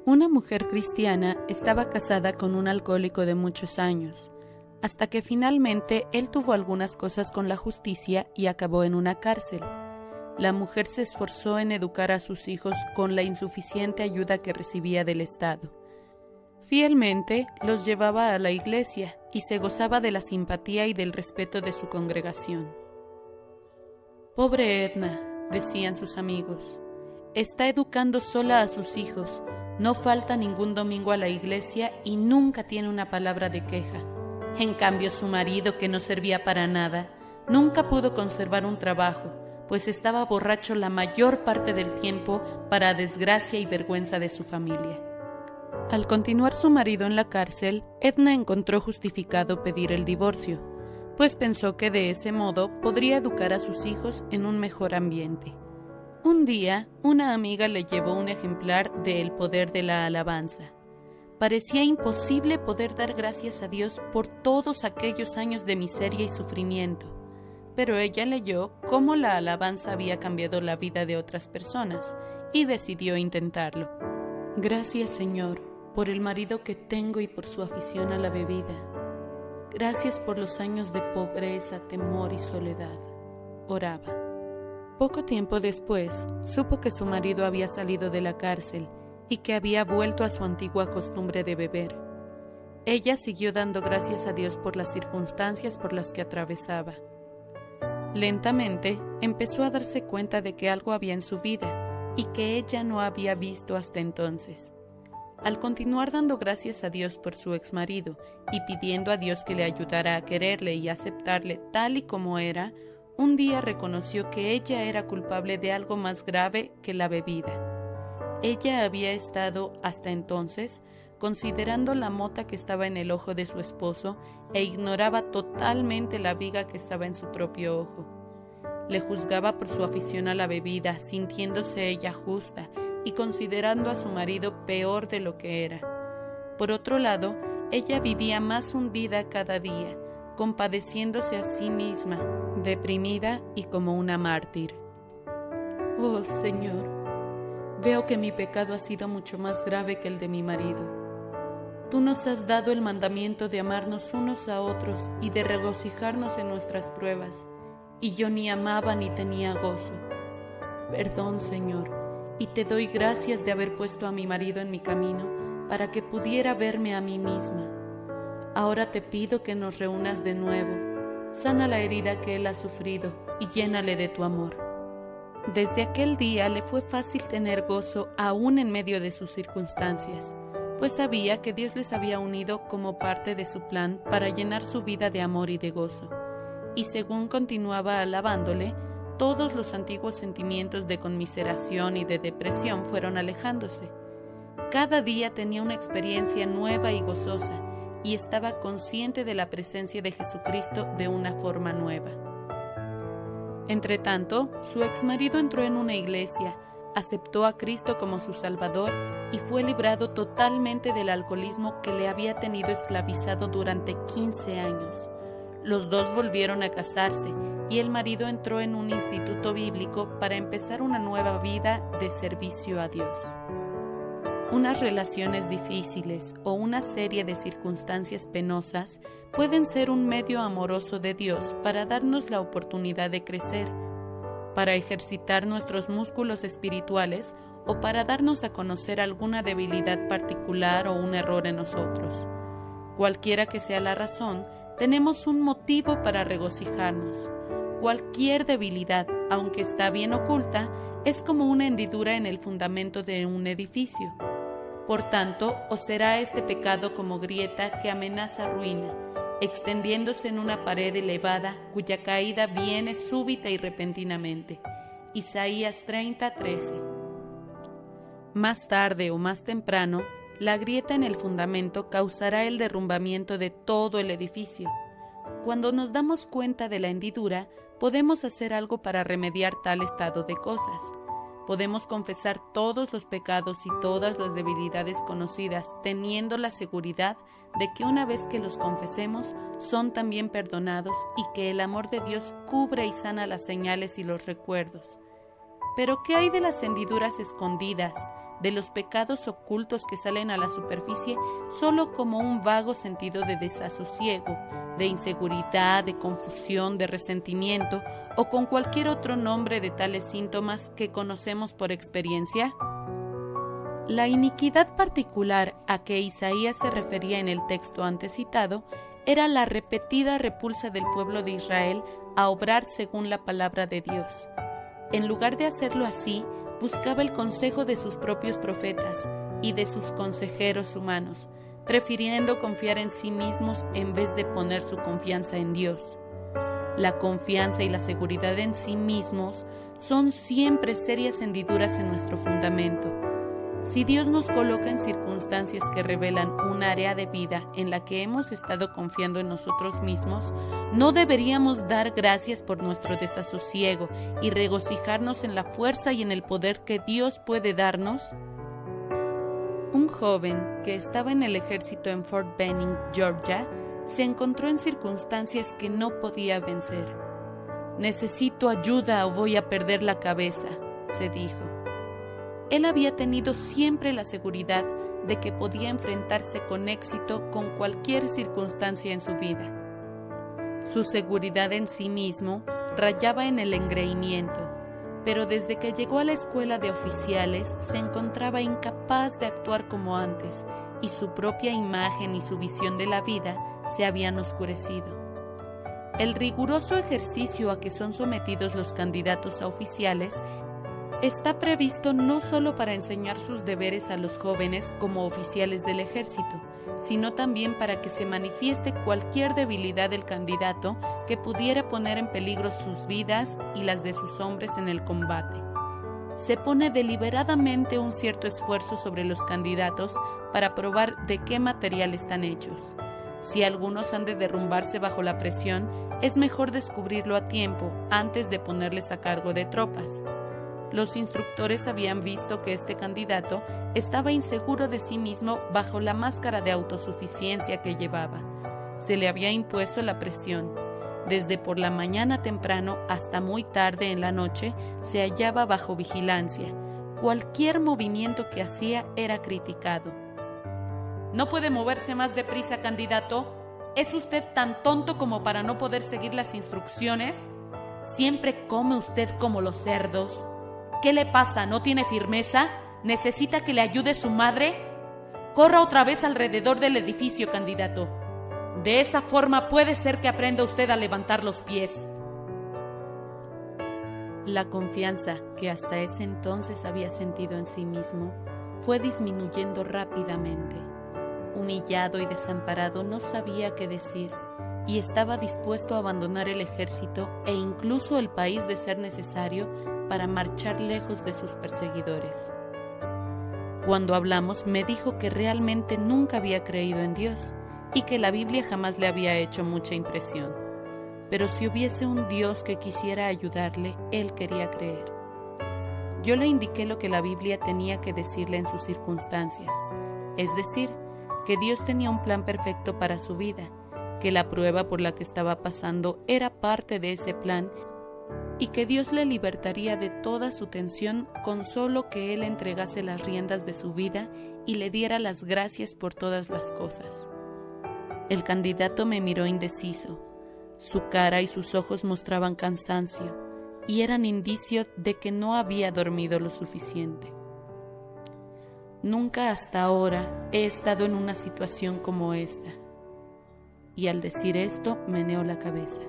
Una mujer cristiana estaba casada con un alcohólico de muchos años, hasta que finalmente él tuvo algunas cosas con la justicia y acabó en una cárcel. La mujer se esforzó en educar a sus hijos con la insuficiente ayuda que recibía del Estado. Fielmente los llevaba a la iglesia y se gozaba de la simpatía y del respeto de su congregación. «Pobre Edna», decían sus amigos, «está educando sola a sus hijos, no falta ningún domingo a la iglesia y nunca tiene una palabra de queja. En cambio, su marido, que no servía para nada, nunca pudo conservar un trabajo, pues estaba borracho la mayor parte del tiempo para desgracia y vergüenza de su familia». Al continuar su marido en la cárcel, Edna encontró justificado pedir el divorcio, pues pensó que de ese modo podría educar a sus hijos en un mejor ambiente. Un día, una amiga le llevó un ejemplar de El poder de la alabanza. Parecía imposible poder dar gracias a Dios por todos aquellos años de miseria y sufrimiento, pero ella leyó cómo la alabanza había cambiado la vida de otras personas y decidió intentarlo. «Gracias, Señor, por el marido que tengo y por su afición a la bebida. Gracias por los años de pobreza, temor y soledad», oraba. Poco tiempo después, supo que su marido había salido de la cárcel y que había vuelto a su antigua costumbre de beber. Ella siguió dando gracias a Dios por las circunstancias por las que atravesaba. Lentamente, empezó a darse cuenta de que algo había en su vida y que ella no había visto hasta entonces. Al continuar dando gracias a Dios por su exmarido y pidiendo a Dios que le ayudara a quererle y aceptarle tal y como era, un día reconoció que ella era culpable de algo más grave que la bebida. Ella había estado, hasta entonces, considerando la mota que estaba en el ojo de su esposo e ignoraba totalmente la viga que estaba en su propio ojo. Le juzgaba por su afición a la bebida, sintiéndose ella justa y considerando a su marido peor de lo que era. Por otro lado, ella vivía más hundida cada día, compadeciéndose a sí misma, deprimida y como una mártir. «Oh, Señor, veo que mi pecado ha sido mucho más grave que el de mi marido. Tú nos has dado el mandamiento de amarnos unos a otros y de regocijarnos en nuestras pruebas, y yo ni amaba ni tenía gozo. Perdón, Señor, y te doy gracias de haber puesto a mi marido en mi camino para que pudiera verme a mí misma. Ahora te pido que nos reúnas de nuevo, sana la herida que él ha sufrido y llénale de tu amor». Desde aquel día le fue fácil tener gozo aún en medio de sus circunstancias, pues sabía que Dios les había unido como parte de su plan para llenar su vida de amor y de gozo. Y según continuaba alabándole, todos los antiguos sentimientos de conmiseración y de depresión fueron alejándose. Cada día tenía una experiencia nueva y gozosa, y estaba consciente de la presencia de Jesucristo de una forma nueva. Entretanto, su exmarido entró en una iglesia, aceptó a Cristo como su Salvador y fue librado totalmente del alcoholismo que le había tenido esclavizado durante 15 años. Los dos volvieron a casarse y el marido entró en un instituto bíblico para empezar una nueva vida de servicio a Dios. Unas relaciones difíciles o una serie de circunstancias penosas pueden ser un medio amoroso de Dios para darnos la oportunidad de crecer, para ejercitar nuestros músculos espirituales o para darnos a conocer alguna debilidad particular o un error en nosotros. Cualquiera que sea la razón, tenemos un motivo para regocijarnos. Cualquier debilidad, aunque está bien oculta, es como una hendidura en el fundamento de un edificio. Por tanto, os será este pecado como grieta que amenaza ruina, extendiéndose en una pared elevada cuya caída viene súbita y repentinamente. Isaías 30:13. Más tarde o más temprano, la grieta en el fundamento causará el derrumbamiento de todo el edificio. Cuando nos damos cuenta de la hendidura, podemos hacer algo para remediar tal estado de cosas. Podemos confesar todos los pecados y todas las debilidades conocidas, teniendo la seguridad de que una vez que los confesemos, son también perdonados y que el amor de Dios cubre y sana las señales y los recuerdos. Pero ¿qué hay de las hendiduras escondidas, de los pecados ocultos que salen a la superficie solo como un vago sentido de desasosiego, de inseguridad, de confusión, de resentimiento o con cualquier otro nombre de tales síntomas que conocemos por experiencia? La iniquidad particular a que Isaías se refería en el texto antes citado era la repetida repulsa del pueblo de Israel a obrar según la palabra de Dios. En lugar de hacerlo así, buscaba el consejo de sus propios profetas y de sus consejeros humanos, prefiriendo confiar en sí mismos en vez de poner su confianza en Dios. La confianza y la seguridad en sí mismos son siempre serias hendiduras en nuestro fundamento. Si Dios nos coloca en circunstancias que revelan un área de vida en la que hemos estado confiando en nosotros mismos, ¿no deberíamos dar gracias por nuestro desasosiego y regocijarnos en la fuerza y en el poder que Dios puede darnos? Un joven que estaba en el ejército en Fort Benning, Georgia, se encontró en circunstancias que no podía vencer. «Necesito ayuda o voy a perder la cabeza», se dijo. Él había tenido siempre la seguridad de que podía enfrentarse con éxito con cualquier circunstancia en su vida. Su seguridad en sí mismo rayaba en el engreimiento, pero desde que llegó a la escuela de oficiales se encontraba incapaz de actuar como antes y su propia imagen y su visión de la vida se habían oscurecido. El riguroso ejercicio a que son sometidos los candidatos a oficiales está previsto no solo para enseñar sus deberes a los jóvenes como oficiales del ejército, sino también para que se manifieste cualquier debilidad del candidato que pudiera poner en peligro sus vidas y las de sus hombres en el combate. Se pone deliberadamente un cierto esfuerzo sobre los candidatos para probar de qué material están hechos. Si algunos han de derrumbarse bajo la presión, es mejor descubrirlo a tiempo antes de ponerles a cargo de tropas. Los instructores habían visto que este candidato estaba inseguro de sí mismo bajo la máscara de autosuficiencia que llevaba. Se le había impuesto la presión. Desde por la mañana temprano hasta muy tarde en la noche se hallaba bajo vigilancia. Cualquier movimiento que hacía era criticado. «¿No puede moverse más deprisa, candidato? ¿Es usted tan tonto como para no poder seguir las instrucciones? Siempre come usted como los cerdos. ¿Qué le pasa? ¿No tiene firmeza? ¿Necesita que le ayude su madre? Corra otra vez alrededor del edificio, candidato. De esa forma puede ser que aprenda usted a levantar los pies». La confianza que hasta ese entonces había sentido en sí mismo fue disminuyendo rápidamente. Humillado y desamparado, no sabía qué decir y estaba dispuesto a abandonar el ejército e incluso el país de ser necesario para marchar lejos de sus perseguidores. Cuando hablamos, me dijo que realmente nunca había creído en Dios y que la Biblia jamás le había hecho mucha impresión. Pero si hubiese un Dios que quisiera ayudarle, él quería creer. Yo le indiqué lo que la Biblia tenía que decirle en sus circunstancias, es decir, que Dios tenía un plan perfecto para su vida, que la prueba por la que estaba pasando era parte de ese plan y que Dios le libertaría de toda su tensión con solo que él entregase las riendas de su vida y le diera las gracias por todas las cosas. El candidato me miró indeciso. Su cara y sus ojos mostraban cansancio y eran indicio de que no había dormido lo suficiente. Nunca hasta ahora he estado en una situación como esta. Y al decir esto, meneó la cabeza.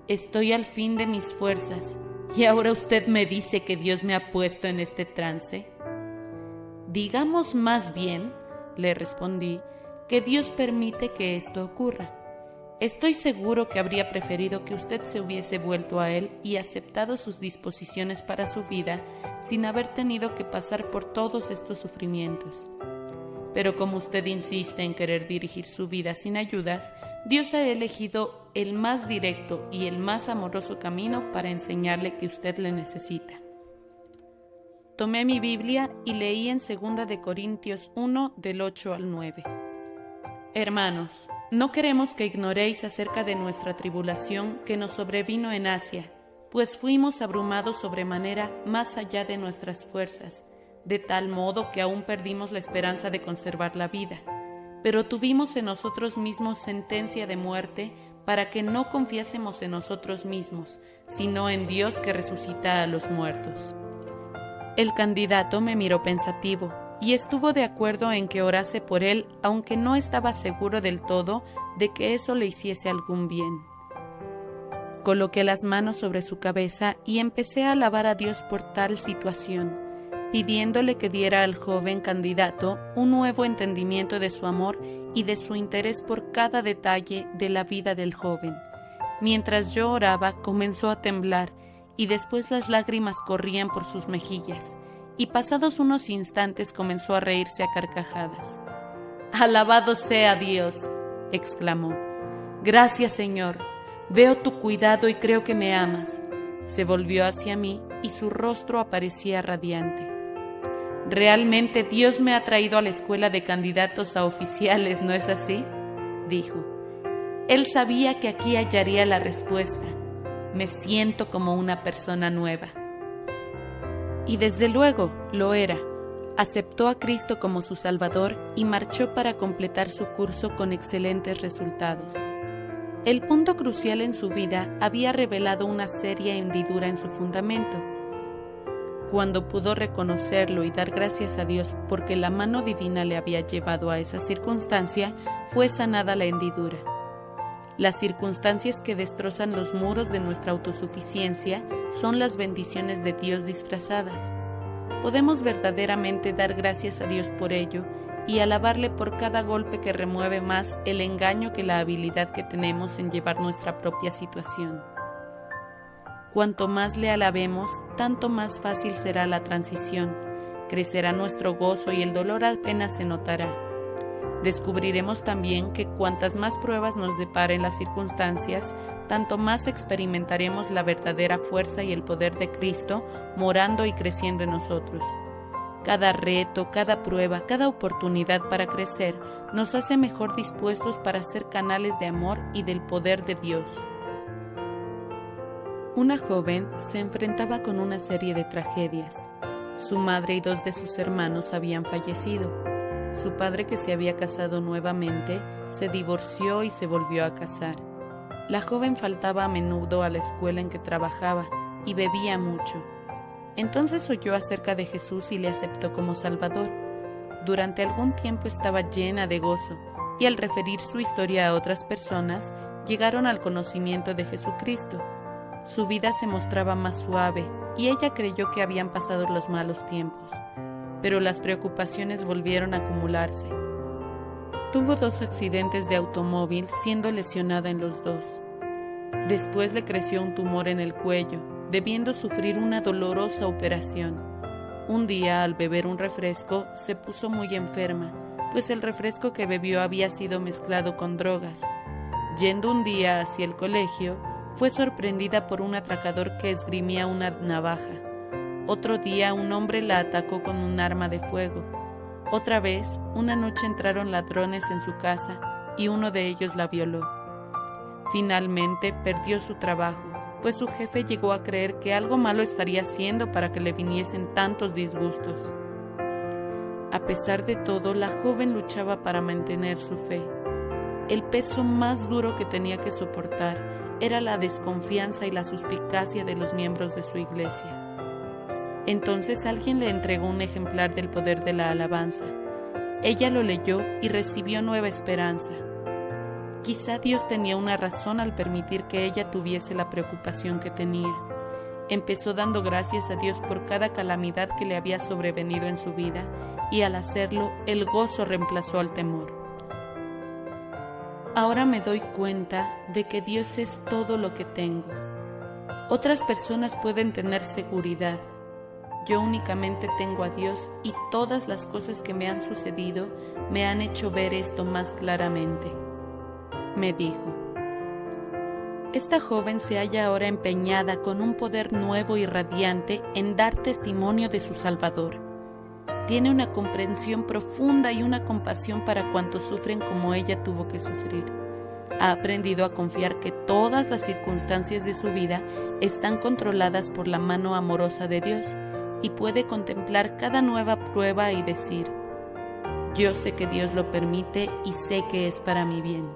Estoy al fin de mis fuerzas, y ahora usted me dice que Dios me ha puesto en este trance. Digamos más bien, le respondí, que Dios permite que esto ocurra. Estoy seguro que habría preferido que usted se hubiese vuelto a Él y aceptado sus disposiciones para su vida sin haber tenido que pasar por todos estos sufrimientos. Pero como usted insiste en querer dirigir su vida sin ayudas, Dios ha elegido el más directo y el más amoroso camino para enseñarle que usted le necesita. Tomé mi Biblia y leí en 2 de Corintios 1, del 8 al 9. Hermanos, no queremos que ignoréis acerca de nuestra tribulación que nos sobrevino en Asia, pues fuimos abrumados sobremanera más allá de nuestras fuerzas, de tal modo que aún perdimos la esperanza de conservar la vida. Pero tuvimos en nosotros mismos sentencia de muerte para que no confiásemos en nosotros mismos, sino en Dios que resucita a los muertos. El candidato me miró pensativo y estuvo de acuerdo en que orase por él, aunque no estaba seguro del todo de que eso le hiciese algún bien. Coloqué las manos sobre su cabeza y empecé a alabar a Dios por tal situación, pidiéndole que diera al joven candidato un nuevo entendimiento de su amor y de su interés por cada detalle de la vida del joven. Mientras yo oraba, comenzó a temblar y después las lágrimas corrían por sus mejillas, y pasados unos instantes comenzó a reírse a carcajadas. «¡Alabado sea Dios!», exclamó. «Gracias, Señor. Veo tu cuidado y creo que me amas». Se volvió hacia mí y su rostro aparecía radiante. «Realmente Dios me ha traído a la escuela de candidatos a oficiales, ¿no es así?», dijo. Él sabía que aquí hallaría la respuesta. Me siento como una persona nueva. Y desde luego lo era. Aceptó a Cristo como su Salvador y marchó para completar su curso con excelentes resultados. El punto crucial en su vida había revelado una seria hendidura en su fundamento. Cuando pudo reconocerlo y dar gracias a Dios porque la mano divina le había llevado a esa circunstancia, fue sanada la hendidura. Las circunstancias que destrozan los muros de nuestra autosuficiencia son las bendiciones de Dios disfrazadas. Podemos verdaderamente dar gracias a Dios por ello y alabarle por cada golpe que remueve más el engaño que la habilidad que tenemos en llevar nuestra propia situación. Cuanto más le alabemos, tanto más fácil será la transición, crecerá nuestro gozo y el dolor apenas se notará. Descubriremos también que cuantas más pruebas nos deparen las circunstancias, tanto más experimentaremos la verdadera fuerza y el poder de Cristo morando y creciendo en nosotros. Cada reto, cada prueba, cada oportunidad para crecer nos hace mejor dispuestos para ser canales de amor y del poder de Dios. Una joven se enfrentaba con una serie de tragedias. Su madre y 2 de sus hermanos habían fallecido. Su padre, que se había casado nuevamente, se divorció y se volvió a casar. La joven faltaba a menudo a la escuela en que trabajaba y bebía mucho. Entonces oyó acerca de Jesús y le aceptó como Salvador. Durante algún tiempo estaba llena de gozo y al referir su historia a otras personas, llegaron al conocimiento de Jesucristo. Su vida se mostraba más suave y ella creyó que habían pasado los malos tiempos. Pero las preocupaciones volvieron a acumularse. Tuvo 2 accidentes de automóvil, siendo lesionada en los 2. Después le creció un tumor en el cuello, debiendo sufrir una dolorosa operación. Un día, al beber un refresco, se puso muy enferma, pues el refresco que bebió había sido mezclado con drogas. Yendo un día hacia el colegio, fue sorprendida por un atracador que esgrimía una navaja. Otro día un hombre la atacó con un arma de fuego. Otra vez, una noche entraron ladrones en su casa y uno de ellos la violó. Finalmente perdió su trabajo, pues su jefe llegó a creer que algo malo estaría haciendo para que le viniesen tantos disgustos. A pesar de todo, la joven luchaba para mantener su fe. El peso más duro que tenía que soportar era la desconfianza y la suspicacia de los miembros de su iglesia. Entonces alguien le entregó un ejemplar del poder de la alabanza. Ella lo leyó y recibió nueva esperanza. Quizá Dios tenía una razón al permitir que ella tuviese la preocupación que tenía. Empezó dando gracias a Dios por cada calamidad que le había sobrevenido en su vida, y al hacerlo, el gozo reemplazó al temor. Ahora me doy cuenta de que Dios es todo lo que tengo. Otras personas pueden tener seguridad. Yo únicamente tengo a Dios y todas las cosas que me han sucedido me han hecho ver esto más claramente. Me dijo. Esta joven se halla ahora empeñada con un poder nuevo y radiante en dar testimonio de su Salvador. Tiene una comprensión profunda y una compasión para cuantos sufren como ella tuvo que sufrir. Ha aprendido a confiar que todas las circunstancias de su vida están controladas por la mano amorosa de Dios y puede contemplar cada nueva prueba y decir: yo sé que Dios lo permite y sé que es para mi bien.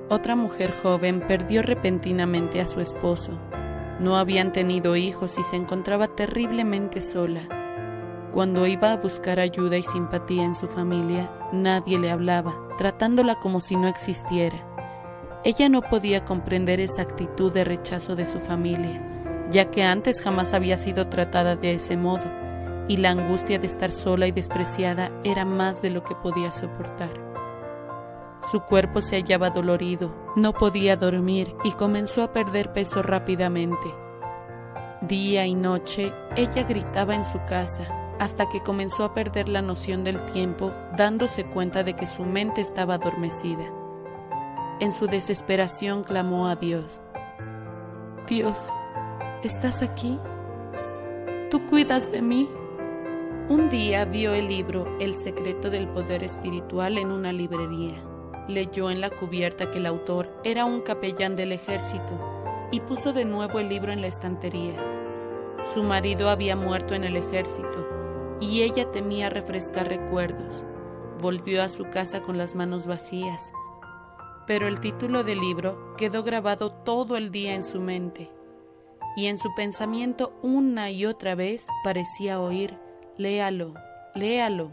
Otra mujer joven perdió repentinamente a su esposo. No habían tenido hijos y se encontraba terriblemente sola. Cuando iba a buscar ayuda y simpatía en su familia, nadie le hablaba, tratándola como si no existiera. Ella no podía comprender esa actitud de rechazo de su familia, ya que antes jamás había sido tratada de ese modo, y la angustia de estar sola y despreciada era más de lo que podía soportar. Su cuerpo se hallaba dolorido, no podía dormir y comenzó a perder peso rápidamente. Día y noche, ella gritaba en su casa, hasta que comenzó a perder la noción del tiempo, dándose cuenta de que su mente estaba adormecida. En su desesperación clamó a Dios: Dios, ¿estás aquí? ¿Tú cuidas de mí? Un día vio el libro El secreto del poder espiritual en una librería. Leyó en la cubierta que el autor era un capellán del ejército y puso de nuevo el libro en la estantería. Su marido había muerto en el ejército y ella temía refrescar recuerdos. Volvió a su casa con las manos vacías, pero el título del libro quedó grabado todo el día en su mente, y en su pensamiento una y otra vez parecía oír: léalo, léalo.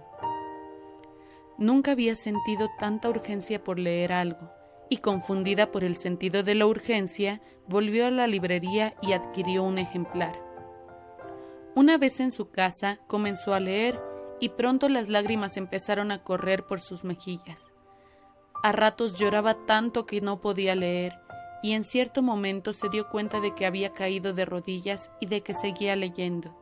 Nunca había sentido tanta urgencia por leer algo, y confundida por el sentido de la urgencia, volvió a la librería y adquirió un ejemplar. Una vez en su casa, comenzó a leer, y pronto las lágrimas empezaron a correr por sus mejillas. A ratos lloraba tanto que no podía leer, y en cierto momento se dio cuenta de que había caído de rodillas y de que seguía leyendo.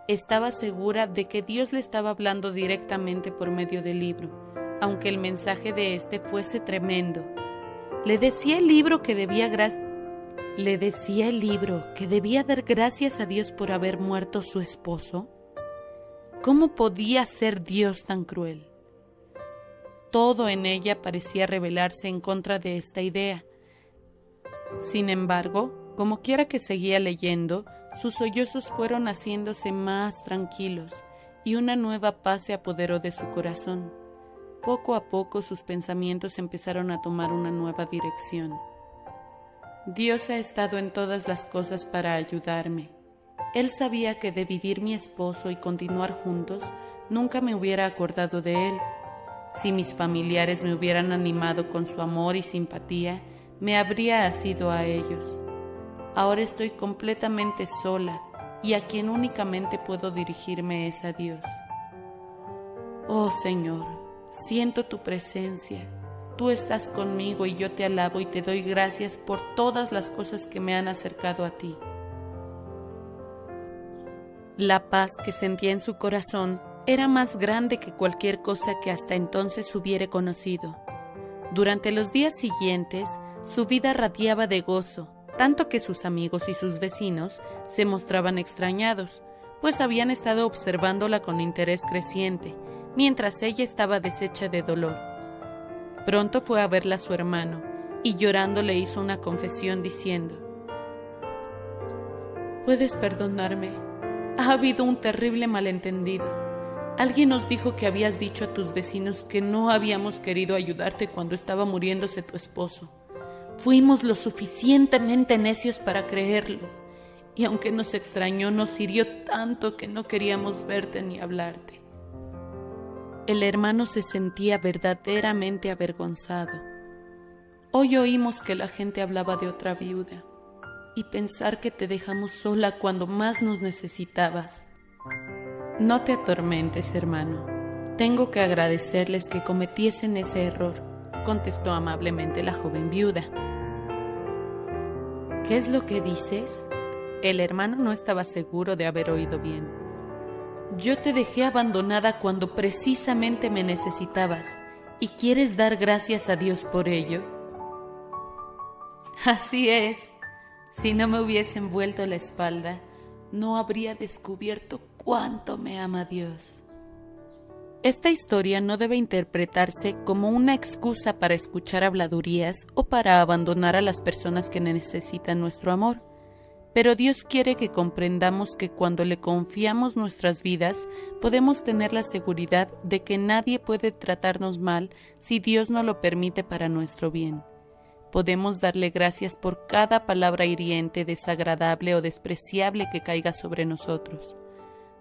Estaba segura de que Dios le estaba hablando directamente por medio del libro, aunque el mensaje de este fuese tremendo. Le decía el libro que debía dar gracias a Dios por haber muerto su esposo. ¿Cómo podía ser Dios tan cruel? Todo en ella parecía rebelarse en contra de esta idea. Sin embargo, como quiera que seguía leyendo, sus sollozos fueron haciéndose más tranquilos y una nueva paz se apoderó de su corazón. Poco a poco sus pensamientos empezaron a tomar una nueva dirección. Dios ha estado en todas las cosas para ayudarme. Él sabía que de vivir mi esposo y continuar juntos, nunca me hubiera acordado de él. Si mis familiares me hubieran animado con su amor y simpatía, me habría asido a ellos. Ahora estoy completamente sola y a quien únicamente puedo dirigirme es a Dios. Oh Señor, siento tu presencia. Tú estás conmigo y yo te alabo y te doy gracias por todas las cosas que me han acercado a ti. La paz que sentía en su corazón era más grande que cualquier cosa que hasta entonces hubiera conocido. Durante los días siguientes, su vida radiaba de gozo, tanto que sus amigos y sus vecinos se mostraban extrañados, pues habían estado observándola con interés creciente, mientras ella estaba deshecha de dolor. Pronto fue a verla a su hermano, y llorando le hizo una confesión diciendo: «¿Puedes perdonarme? Ha habido un terrible malentendido. Alguien nos dijo que habías dicho a tus vecinos que no habíamos querido ayudarte cuando estaba muriéndose tu esposo. Fuimos lo suficientemente necios para creerlo, y aunque nos extrañó, nos hirió tanto que no queríamos verte ni hablarte». El hermano se sentía verdaderamente avergonzado. Hoy oímos que la gente hablaba de otra viuda, y pensar que te dejamos sola cuando más nos necesitabas. No te atormentes, hermano. Tengo que agradecerles que cometiesen ese error, contestó amablemente la joven viuda. ¿Qué es lo que dices? El hermano no estaba seguro de haber oído bien. Yo te dejé abandonada cuando precisamente me necesitabas, ¿y quieres dar gracias a Dios por ello? Así es. Si no me hubiesen vuelto la espalda, no habría descubierto cuánto me ama Dios. Esta historia no debe interpretarse como una excusa para escuchar habladurías o para abandonar a las personas que necesitan nuestro amor. Pero Dios quiere que comprendamos que cuando le confiamos nuestras vidas, podemos tener la seguridad de que nadie puede tratarnos mal si Dios no lo permite para nuestro bien. Podemos darle gracias por cada palabra hiriente, desagradable o despreciable que caiga sobre nosotros.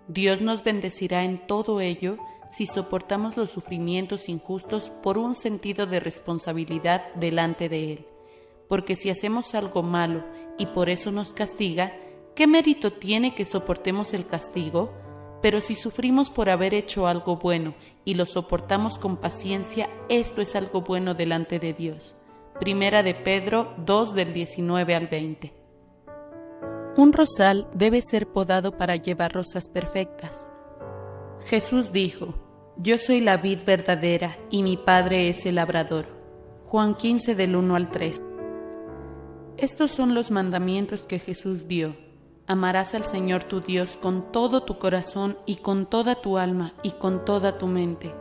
Dios nos bendecirá en todo ello si soportamos los sufrimientos injustos por un sentido de responsabilidad delante de Él. Porque si hacemos algo malo y por eso nos castiga, ¿qué mérito tiene que soportemos el castigo? Pero si sufrimos por haber hecho algo bueno y lo soportamos con paciencia, esto es algo bueno delante de Dios. Primera de Pedro 2 del 19 al 20. Un rosal debe ser podado para llevar rosas perfectas. Jesús dijo: Yo soy la vid verdadera y mi Padre es el labrador. Juan 15 del 1 al 3. Estos son los mandamientos que Jesús dio. Amarás al Señor tu Dios con todo tu corazón y con toda tu alma y con toda tu mente.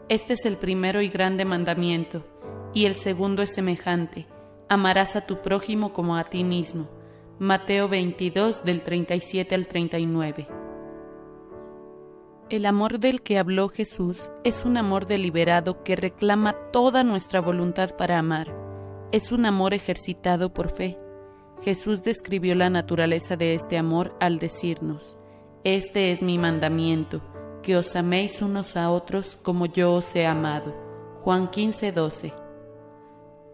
Este es el primero y grande mandamiento, y el segundo es semejante: amarás a tu prójimo como a ti mismo. Mateo 22 del 37 al 39. El amor del que habló Jesús es un amor deliberado que reclama toda nuestra voluntad para amar. Es un amor ejercitado por fe. Jesús describió la naturaleza de este amor al decirnos: Este es mi mandamiento, que os améis unos a otros como yo os he amado. Juan 15:12.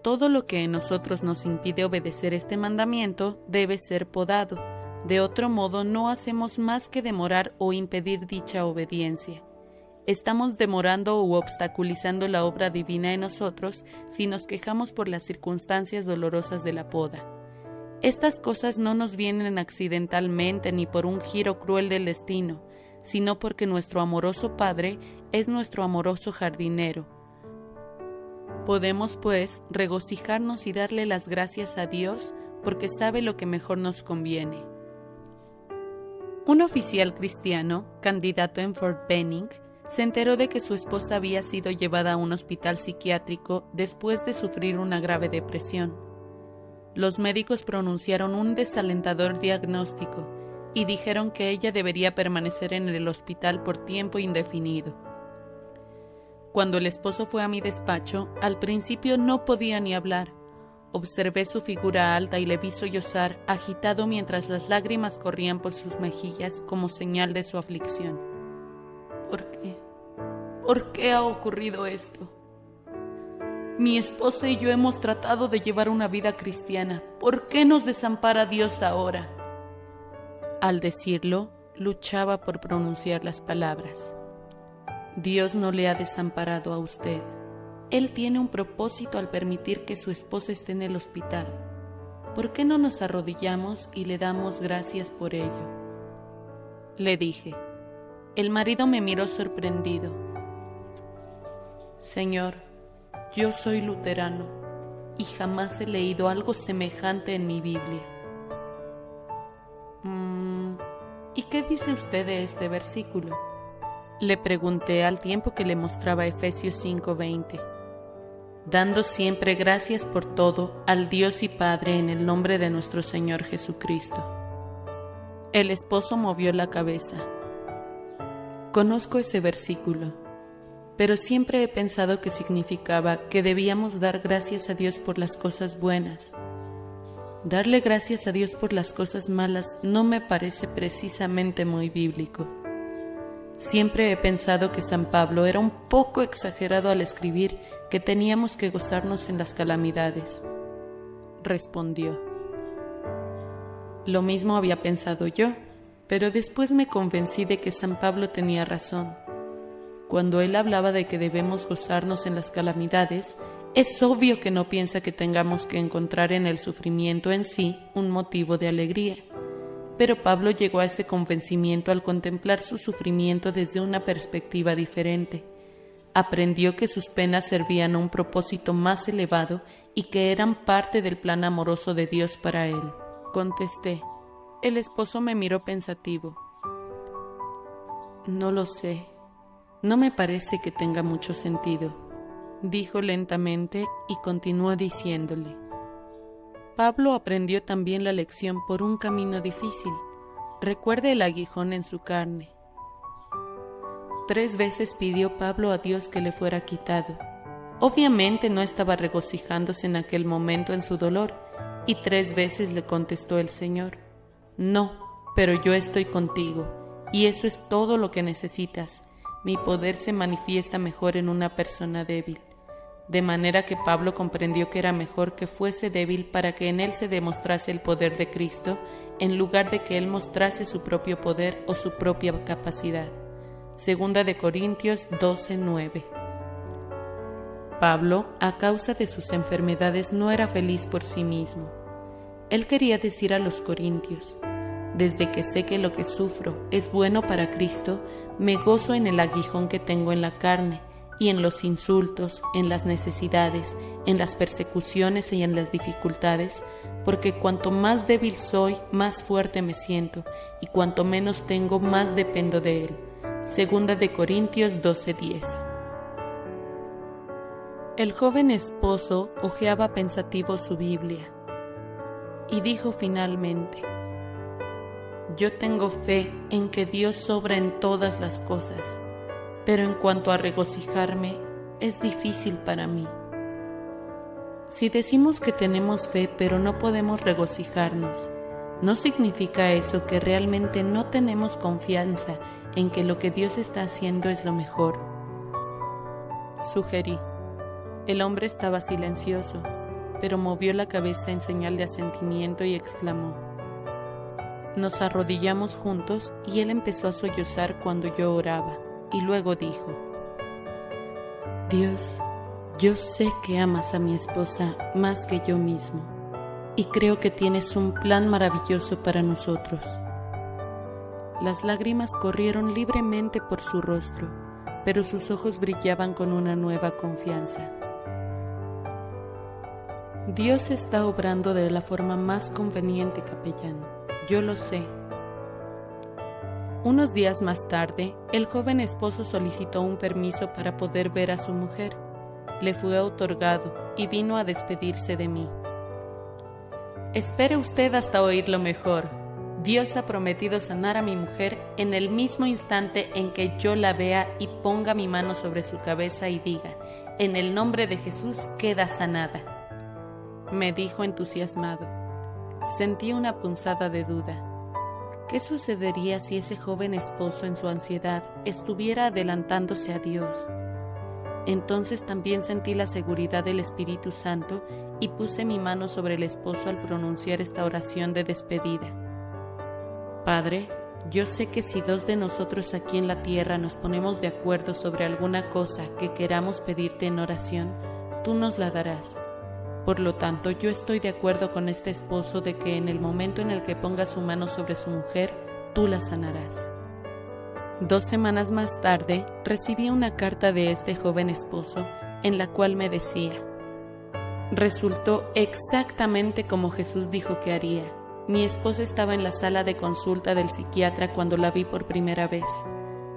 Todo lo que en nosotros nos impide obedecer este mandamiento debe ser podado. De otro modo, no hacemos más que demorar o impedir dicha obediencia. Estamos demorando u obstaculizando la obra divina en nosotros si nos quejamos por las circunstancias dolorosas de la poda. Estas cosas no nos vienen accidentalmente ni por un giro cruel del destino, sino porque nuestro amoroso Padre es nuestro amoroso jardinero. Podemos, pues, regocijarnos y darle las gracias a Dios porque sabe lo que mejor nos conviene. Un oficial cristiano, candidato en Fort Benning, se enteró de que su esposa había sido llevada a un hospital psiquiátrico después de sufrir una grave depresión. Los médicos pronunciaron un desalentador diagnóstico y dijeron que ella debería permanecer en el hospital por tiempo indefinido. Cuando el esposo fue a mi despacho, al principio no podía ni hablar. Observé su figura alta y le vi sollozar, agitado mientras las lágrimas corrían por sus mejillas como señal de su aflicción. ¿Por qué? ¿Por qué ha ocurrido esto? Mi esposa y yo hemos tratado de llevar una vida cristiana. ¿Por qué nos desampara Dios ahora? Al decirlo, luchaba por pronunciar las palabras. Dios no le ha desamparado a usted. Él tiene un propósito al permitir que su esposa esté en el hospital. ¿Por qué no nos arrodillamos y le damos gracias por ello? Le dije. El marido me miró sorprendido. Señor, yo soy luterano y jamás he leído algo semejante en mi Biblia. ¿Y qué dice usted de este versículo? Le pregunté al tiempo que le mostraba Efesios 5:20. Dando siempre gracias por todo al Dios y Padre en el nombre de nuestro Señor Jesucristo. El esposo movió la cabeza. Conozco ese versículo, pero siempre he pensado que significaba que debíamos dar gracias a Dios por las cosas buenas. Darle gracias a Dios por las cosas malas no me parece precisamente muy bíblico. Siempre he pensado que San Pablo era un poco exagerado al escribir que teníamos que gozarnos en las calamidades. Respondió. Lo mismo había pensado yo, pero después me convencí de que San Pablo tenía razón. Cuando él hablaba de que debemos gozarnos en las calamidades, es obvio que no piensa que tengamos que encontrar en el sufrimiento en sí un motivo de alegría. Pero Pablo llegó a ese convencimiento al contemplar su sufrimiento desde una perspectiva diferente. Aprendió que sus penas servían a un propósito más elevado y que eran parte del plan amoroso de Dios para él. Contesté. El esposo me miró pensativo. No lo sé. No me parece que tenga mucho sentido, dijo lentamente y continuó diciéndole. Pablo aprendió también la lección por un camino difícil. Recuerde el aguijón en su carne. 3 veces pidió Pablo a Dios que le fuera quitado. Obviamente no estaba regocijándose en aquel momento en su dolor, y 3 veces le contestó el Señor: no, pero yo estoy contigo, y eso es todo lo que necesitas. Mi poder se manifiesta mejor en una persona débil. De manera que Pablo comprendió que era mejor que fuese débil para que en él se demostrase el poder de Cristo, en lugar de que él mostrase su propio poder o su propia capacidad. Segunda de Corintios 12:9. Pablo, a causa de sus enfermedades, no era feliz por sí mismo. Él quería decir a los corintios: desde que sé que lo que sufro es bueno para Cristo, me gozo en el aguijón que tengo en la carne, y en los insultos, en las necesidades, en las persecuciones y en las dificultades, porque cuanto más débil soy, más fuerte me siento, y cuanto menos tengo, más dependo de Él. Segunda de Corintios 12:10. El joven esposo hojeaba pensativo su Biblia, y dijo finalmente: yo tengo fe en que Dios obra en todas las cosas, pero en cuanto a regocijarme, es difícil para mí. Si decimos que tenemos fe pero no podemos regocijarnos, ¿no significa eso que realmente no tenemos confianza en que lo que Dios está haciendo es lo mejor? Sugerí. El hombre estaba silencioso, pero movió la cabeza en señal de asentimiento y exclamó. Nos arrodillamos juntos y él empezó a sollozar cuando yo oraba, y luego dijo: Dios, yo sé que amas a mi esposa más que yo mismo, y creo que tienes un plan maravilloso para nosotros. Las lágrimas corrieron libremente por su rostro, pero sus ojos brillaban con una nueva confianza. Dios está obrando de la forma más conveniente, capellán. Yo lo sé. Unos días más tarde, el joven esposo solicitó un permiso para poder ver a su mujer. Le fue otorgado y vino a despedirse de mí. Espere usted hasta oír lo mejor. Dios ha prometido sanar a mi mujer en el mismo instante en que yo la vea y ponga mi mano sobre su cabeza y diga: en el nombre de Jesús queda sanada. Me dijo entusiasmado. Sentí una punzada de duda. ¿Qué sucedería si ese joven esposo en su ansiedad estuviera adelantándose a Dios? Entonces también sentí la seguridad del Espíritu Santo y puse mi mano sobre el esposo al pronunciar esta oración de despedida. Padre, yo sé que si 2 de nosotros aquí en la tierra nos ponemos de acuerdo sobre alguna cosa que queramos pedirte en oración, tú nos la darás. Por lo tanto, yo estoy de acuerdo con este esposo de que en el momento en el que ponga su mano sobre su mujer, tú la sanarás. 2 semanas más tarde, recibí una carta de este joven esposo en la cual me decía: resultó exactamente como Jesús dijo que haría. Mi esposa estaba en la sala de consulta del psiquiatra cuando la vi por primera vez.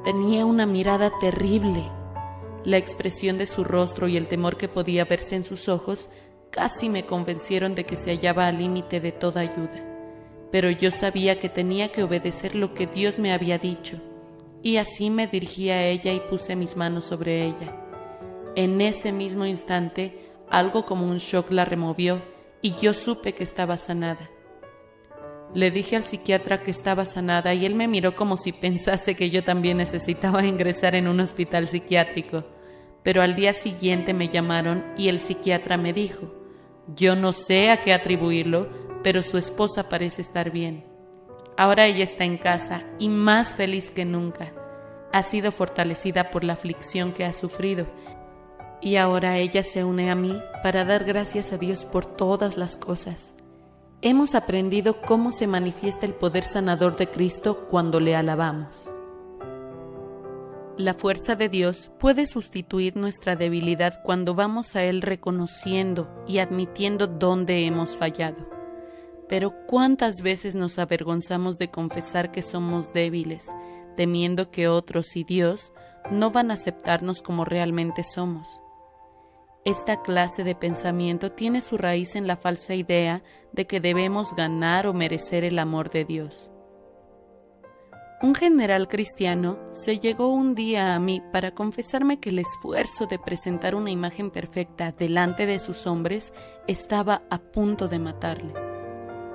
Tenía una mirada terrible. La expresión de su rostro y el temor que podía verse en sus ojos casi me convencieron de que se hallaba al límite de toda ayuda, pero yo sabía que tenía que obedecer lo que Dios me había dicho, y así me dirigí a ella y puse mis manos sobre ella. En ese mismo instante, algo como un shock la removió, y yo supe que estaba sanada. Le dije al psiquiatra que estaba sanada, y él me miró como si pensase que yo también necesitaba ingresar en un hospital psiquiátrico. Pero al día siguiente me llamaron y el psiquiatra me dijo: yo no sé a qué atribuirlo, pero su esposa parece estar bien. Ahora ella está en casa y más feliz que nunca. Ha sido fortalecida por la aflicción que ha sufrido, y ahora ella se une a mí para dar gracias a Dios por todas las cosas. Hemos aprendido cómo se manifiesta el poder sanador de Cristo cuando le alabamos. La fuerza de Dios puede sustituir nuestra debilidad cuando vamos a Él reconociendo y admitiendo dónde hemos fallado. Pero ¿cuántas veces nos avergonzamos de confesar que somos débiles, temiendo que otros y Dios no van a aceptarnos como realmente somos? Esta clase de pensamiento tiene su raíz en la falsa idea de que debemos ganar o merecer el amor de Dios. Un general cristiano se llegó un día a mí para confesarme que el esfuerzo de presentar una imagen perfecta delante de sus hombres estaba a punto de matarle.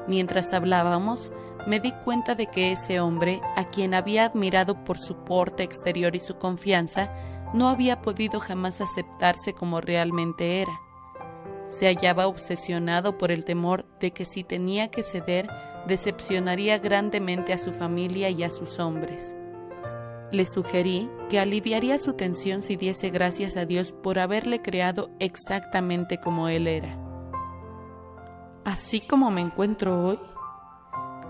Mientras hablábamos, me di cuenta de que ese hombre, a quien había admirado por su porte exterior y su confianza, no había podido jamás aceptarse como realmente era. Se hallaba obsesionado por el temor de que si tenía que ceder, decepcionaría grandemente a su familia y a sus hombres. Le sugerí que aliviaría su tensión si diese gracias a Dios por haberle creado exactamente como él era. Así como me encuentro hoy,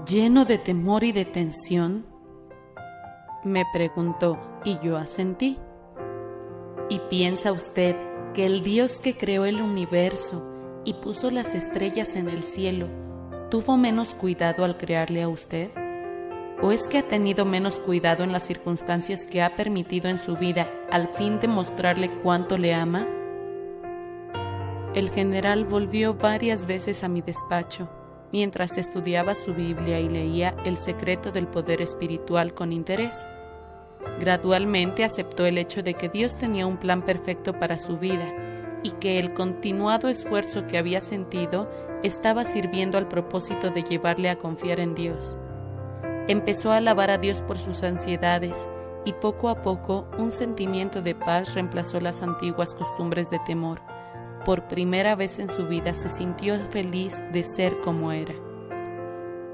lleno de temor y de tensión, me preguntó, y yo asentí. ¿Y piensa usted que el Dios que creó el universo y puso las estrellas en el cielo tuvo menos cuidado al crearle a usted? ¿O es que ha tenido menos cuidado en las circunstancias que ha permitido en su vida al fin de mostrarle cuánto le ama? El general volvió varias veces a mi despacho, mientras estudiaba su Biblia y leía El secreto del poder espiritual con interés. Gradualmente aceptó el hecho de que Dios tenía un plan perfecto para su vida y que el continuado esfuerzo que había sentido estaba sirviendo al propósito de llevarle a confiar en Dios. Empezó a alabar a Dios por sus ansiedades y poco a poco un sentimiento de paz reemplazó las antiguas costumbres de temor. Por primera vez en su vida se sintió feliz de ser como era.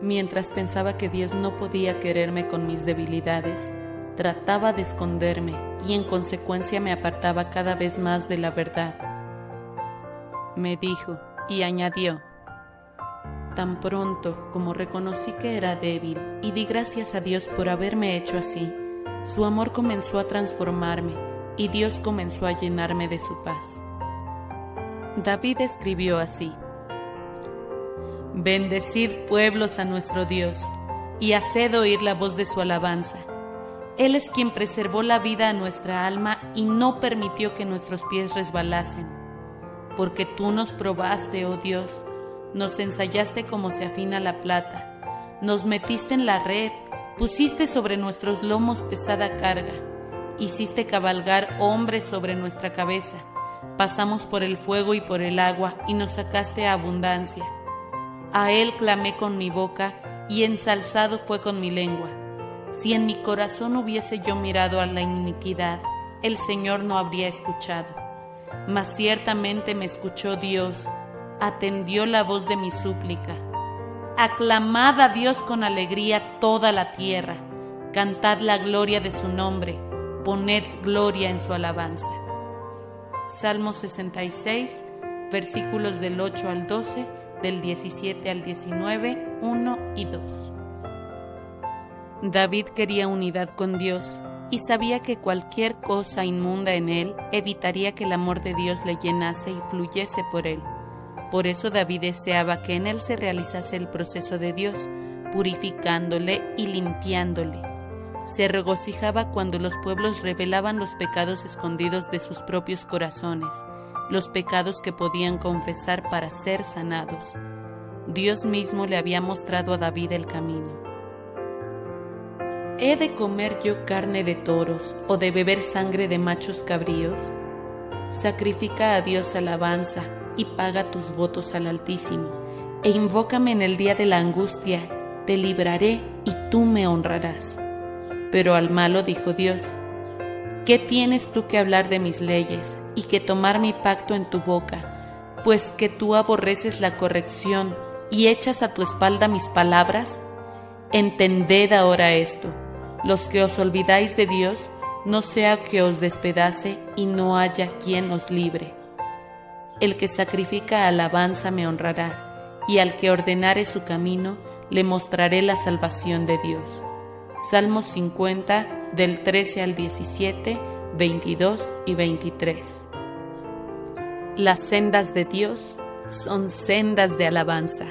Mientras pensaba que Dios no podía quererme con mis debilidades, trataba de esconderme y en consecuencia me apartaba cada vez más de la verdad. Me dijo y añadió: tan pronto como reconocí que era débil y di gracias a Dios por haberme hecho así, su amor comenzó a transformarme y Dios comenzó a llenarme de su paz. David escribió así: bendecid pueblos a nuestro Dios y haced oír la voz de su alabanza. Él es quien preservó la vida a nuestra alma y no permitió que nuestros pies resbalasen. Porque tú nos probaste, oh Dios, nos ensayaste como se afina la plata, nos metiste en la red, pusiste sobre nuestros lomos pesada carga, hiciste cabalgar hombres sobre nuestra cabeza, pasamos por el fuego y por el agua y nos sacaste a abundancia. A Él clamé con mi boca y ensalzado fue con mi lengua. Si en mi corazón hubiese yo mirado a la iniquidad, el Señor no habría escuchado. Mas ciertamente me escuchó Dios, atendió la voz de mi súplica. Aclamad a Dios con alegría toda la tierra, cantad la gloria de su nombre, poned gloria en su alabanza. Salmo 66, versículos del 8 al 12, del 17 al 19, 1 y 2. David quería unidad con Dios y sabía que cualquier cosa inmunda en él evitaría que el amor de Dios le llenase y fluyese por él. Por eso David deseaba que en él se realizase el proceso de Dios, purificándole y limpiándole. Se regocijaba cuando los pueblos revelaban los pecados escondidos de sus propios corazones, los pecados que podían confesar para ser sanados. Dios mismo le había mostrado a David el camino. ¿He de comer yo carne de toros o de beber sangre de machos cabríos? Sacrifica a Dios alabanza y paga tus votos al Altísimo, e invócame en el día de la angustia, te libraré y tú me honrarás. Pero al malo dijo Dios: ¿qué tienes tú que hablar de mis leyes y que tomar mi pacto en tu boca, pues que tú aborreces la corrección y echas a tu espalda mis palabras? Entended ahora esto: los que os olvidáis de Dios, no sea que os despedace y no haya quien os libre. El que sacrifica alabanza me honrará, y al que ordenare su camino, le mostraré la salvación de Dios. Salmos 50, del 13 al 17, 22 y 23. Las sendas de Dios son sendas de alabanza.